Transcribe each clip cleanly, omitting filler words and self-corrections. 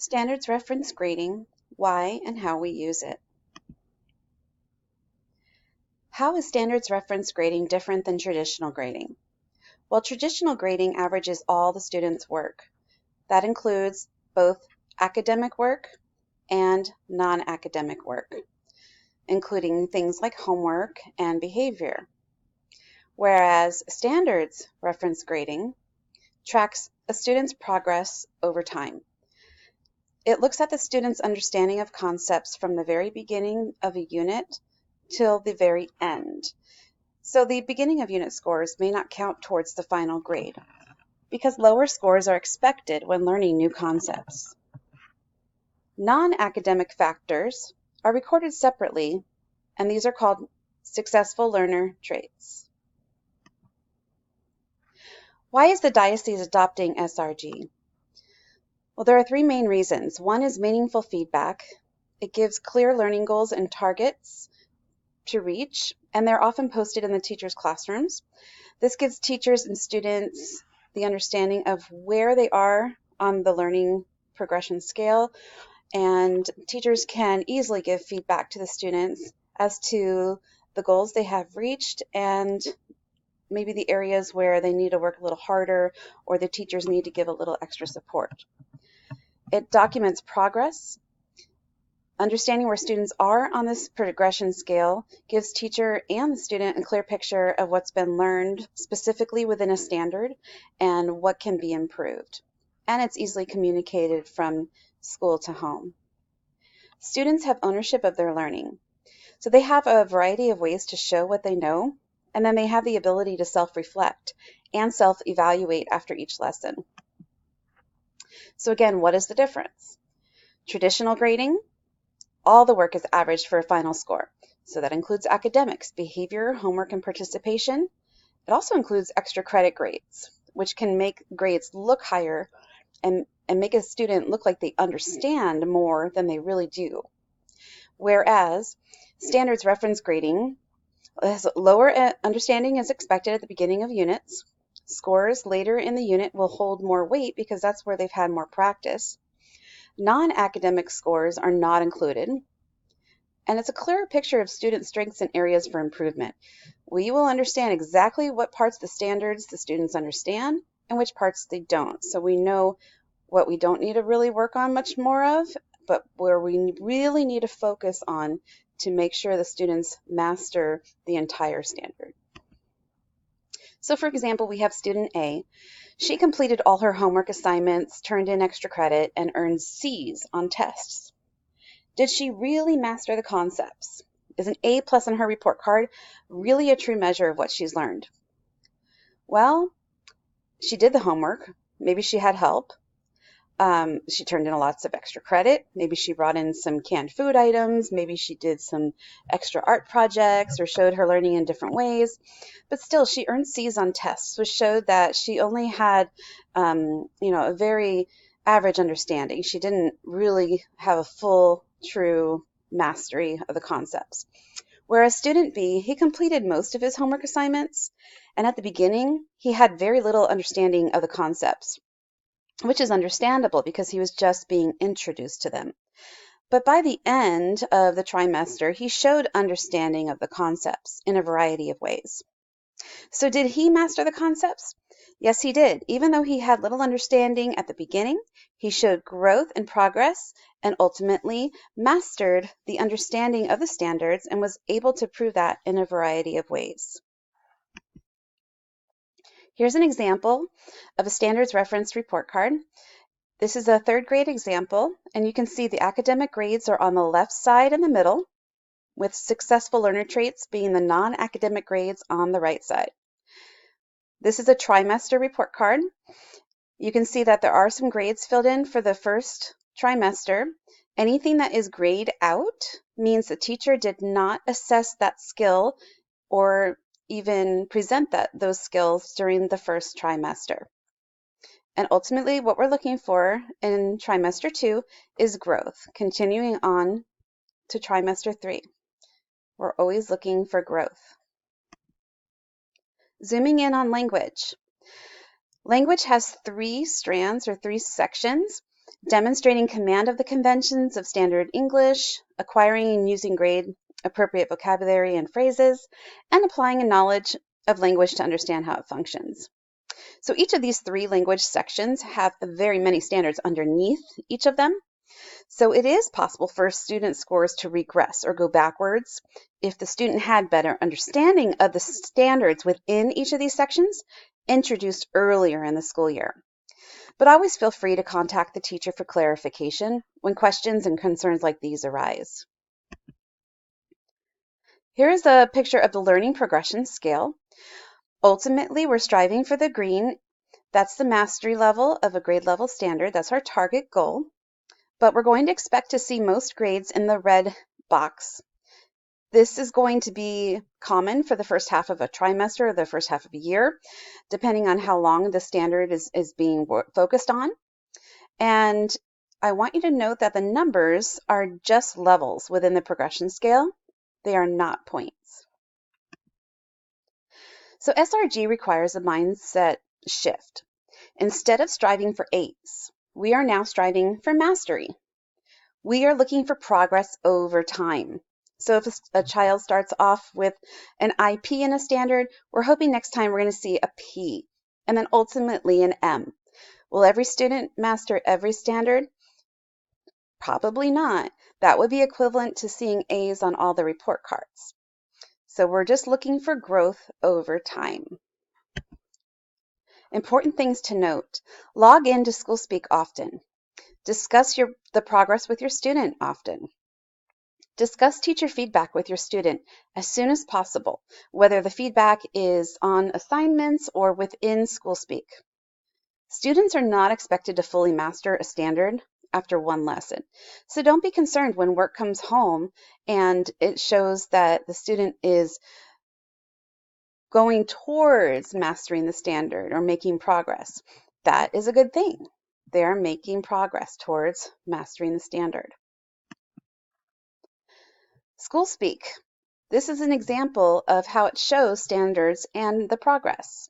Standards reference grading, why and how we use it. How is standards reference grading different than traditional grading? Well, traditional grading averages all the students' work. That includes both academic work and non-academic work, including things like homework and behavior. Whereas standards reference grading tracks a student's progress over time. It looks at the student's understanding of concepts from the very beginning of a unit till the very end. So the beginning of unit scores may not count towards the final grade because lower scores are expected when learning new concepts. Non-academic factors are recorded separately, and these are called successful learner traits. Why is the diocese adopting SRG? Well, there are three main reasons. One is meaningful feedback. It gives clear learning goals and targets to reach, and they're often posted in the teachers' classrooms. This gives teachers and students the understanding of where they are on the learning progression scale, and teachers can easily give feedback to the students as to the goals they have reached and maybe the areas where they need to work a little harder or the teachers need to give a little extra support. It documents progress. Understanding where students are on this progression scale gives teacher and the student a clear picture of what's been learned specifically within a standard and what can be improved. And it's easily communicated from school to home. Students have ownership of their learning. So they have a variety of ways to show what they know, and then they have the ability to self-reflect and self-evaluate after each lesson. So again, what is the difference? Traditional grading, all the work is averaged for a final score. So that includes academics, behavior, homework, and participation. It also includes extra credit grades, which can make grades look higher and make a student look like they understand more than they really do. Whereas standards reference grading has lower understanding is expected at the beginning of units. Scores later in the unit will hold more weight because that's where they've had more practice. Non-academic scores are not included, and it's a clearer picture of student strengths and areas for improvement. We will understand exactly what parts of the standards the students understand and which parts they don't. So we know what we don't need to really work on much more of, but where we really need to focus on to make sure the students master the entire standard. So for example, we have student A. She completed all her homework assignments, turned in extra credit, and earned C's on tests. Did she really master the concepts? Is an A+ on her report card really a true measure of what she's learned? Well, she did the homework. Maybe she had help. She turned in lots of extra credit. Maybe she brought in some canned food items. Maybe she did some extra art projects or showed her learning in different ways. But still, she earned C's on tests, which showed that she only had, a very average understanding. She didn't really have a full, true mastery of the concepts. Whereas student B, he completed most of his homework assignments, and at the beginning, he had very little understanding of the concepts, which is understandable because he was just being introduced to them. But by the end of the trimester, he showed understanding of the concepts in a variety of ways. So did he master the concepts? Yes, he did. Even though he had little understanding at the beginning, he showed growth and progress and ultimately mastered the understanding of the standards and was able to prove that in a variety of ways. Here's an example of a standards reference report card. This is a third grade example, and you can see the academic grades are on the left side in the middle, with successful learner traits being the non-academic grades on the right side. This is a trimester report card. You can see that there are some grades filled in for the first trimester. Anything that is grayed out means the teacher did not assess that skill or even present those skills during the first trimester. And ultimately, what we're looking for in trimester 2 is growth, continuing on to trimester 3. We're always looking for growth. Zooming in on language. Language has 3 strands or 3 sections. demonstrating command of the conventions of standard English, acquiring and using grade-appropriate vocabulary and phrases, and applying a knowledge of language to understand how it functions. So each of these three language sections have very many standards underneath each of them. So it is possible for student scores to regress or go backwards if the student had better understanding of the standards within each of these sections introduced earlier in the school year. But always feel free to contact the teacher for clarification when questions and concerns like these arise. Here is a picture of the learning progression scale. Ultimately, we're striving for the green. That's the mastery level of a grade level standard. That's our target goal. But we're going to expect to see most grades in the red box. This is going to be common for the first half of a trimester or the first half of a year, depending on how long the standard is being focused on. And I want you to note that the numbers are just levels within the progression scale. They are not points. So SRG requires a mindset shift. Instead of striving for 8s, we are now striving for mastery. We are looking for progress over time. So if a child starts off with an IP in a standard, we're hoping next time we're going to see a P and then ultimately an M. Will every student master every standard? Probably not. That would be equivalent to seeing A's on all the report cards. So we're just looking for growth over time. Important things to note. Log in to SchoolSpeak often. Discuss the progress with your student often. Discuss teacher feedback with your student as soon as possible, whether the feedback is on assignments or within SchoolSpeak. Students are not expected to fully master a standard after one lesson. So don't be concerned when work comes home and it shows that the student is going towards mastering the standard or making progress. That is a good thing. They are making progress towards mastering the standard. SchoolSpeak. This is an example of how it shows standards and the progress.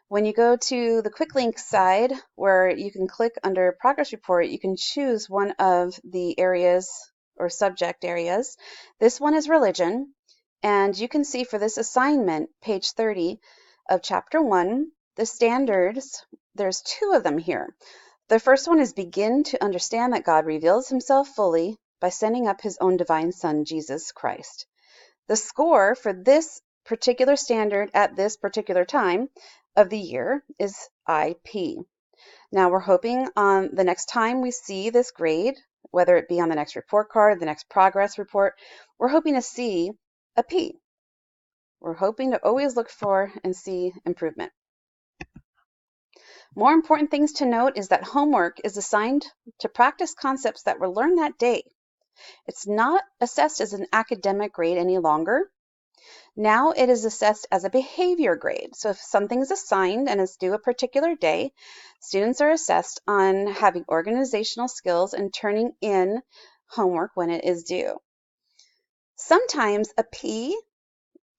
When you go to the quick link side where you can click under progress report, you can choose one of the areas or subject areas. This one is religion, and you can see for this assignment, page 30 of chapter 1, the standards, there's 2 of them here. The first one is begin to understand that God reveals himself fully by sending up his own divine son, Jesus Christ. The score for this particular standard at this particular time of the year is IP. Now we're hoping on the next time we see this grade, whether it be on the next report card, the next progress report, we're hoping to see a P. We're hoping to always look for and see improvement. More important things to note is that homework is assigned to practice concepts that were learned that day. It's not assessed as an academic grade any longer. Now it is assessed as a behavior grade. So if something is assigned and is due a particular day, students are assessed on having organizational skills and turning in homework when it is due. Sometimes a P,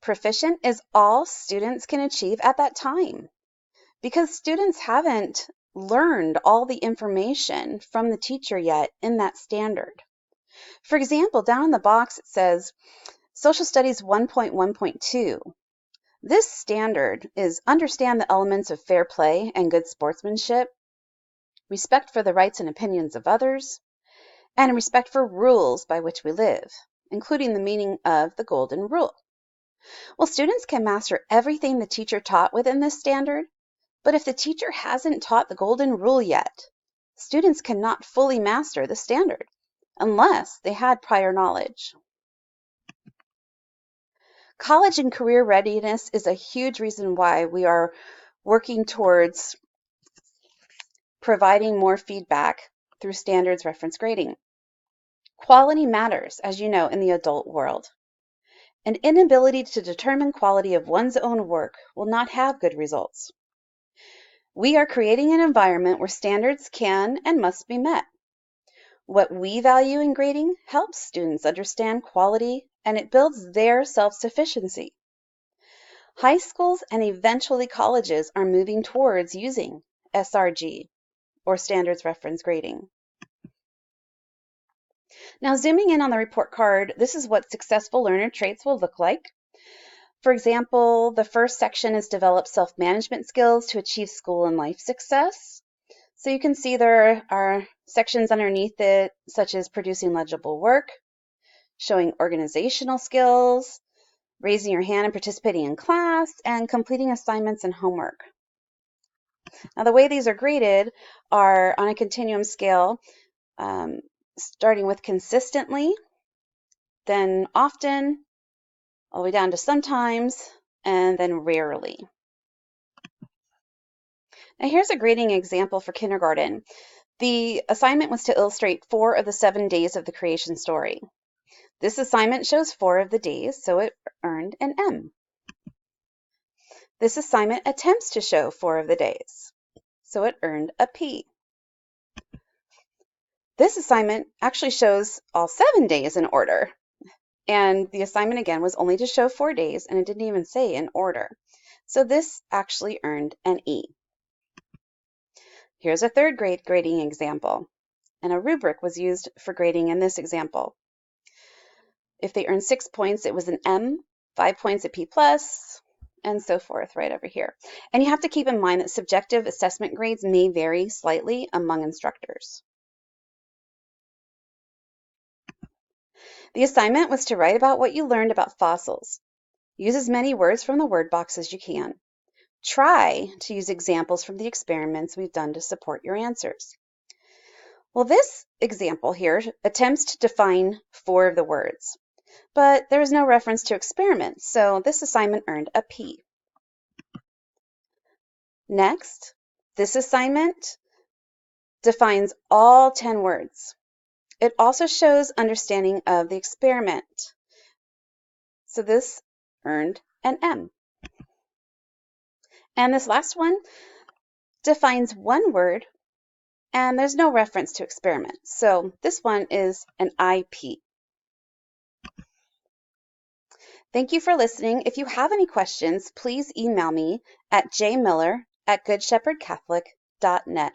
proficient, is all students can achieve at that time because students haven't learned all the information from the teacher yet in that standard. For example, down in the box it says Social Studies 1.1.2. This standard is understand the elements of fair play and good sportsmanship, respect for the rights and opinions of others, and respect for rules by which we live, including the meaning of the Golden Rule. Well, students can master everything the teacher taught within this standard, but if the teacher hasn't taught the Golden Rule yet, students cannot fully master the standard unless they had prior knowledge. College and career readiness is a huge reason why we are working towards providing more feedback through standards reference grading. Quality matters, as you know, in the adult world. An inability to determine quality of one's own work will not have good results. We are creating an environment where standards can and must be met. What we value in grading helps students understand quality and it builds their self-sufficiency. High schools and eventually colleges are moving towards using SRG or standards reference grading. Now, zooming in on the report card, this is what successful learner traits will look like. For example, the first section is develop self-management skills to achieve school and life success. So you can see there are sections underneath it, such as producing legible work, showing organizational skills, raising your hand and participating in class, and completing assignments and homework. Now, the way these are graded are on a continuum scale, starting with consistently, then often, all the way down to sometimes, and then rarely. Now, here's a grading example for kindergarten. The assignment was to illustrate 4 of the 7 days of the creation story. This assignment shows 4 of the days, so it earned an M. This assignment attempts to show 4 of the days, so it earned a P. This assignment actually shows all 7 days in order, and the assignment again was only to show 4 days, and it didn't even say in order. So this actually earned an E. Here's a third grade grading example, and a rubric was used for grading in this example. If they earned 6 points, it was an M, 5 points a P+, and so forth right over here. And you have to keep in mind that subjective assessment grades may vary slightly among instructors. The assignment was to write about what you learned about fossils. Use as many words from the word box as you can. Try to use examples from the experiments we've done to support your answers. Well, this example here attempts to define 4 of the words, but there is no reference to experiments, so this assignment earned a P. Next, this assignment defines all 10 words. It also shows understanding of the experiment, so this earned an M. And this last one defines 1 word, and there's no reference to experiments, so this one is an IP. Thank you for listening. If you have any questions, please email me at jmiller@goodshepherdcatholic.net.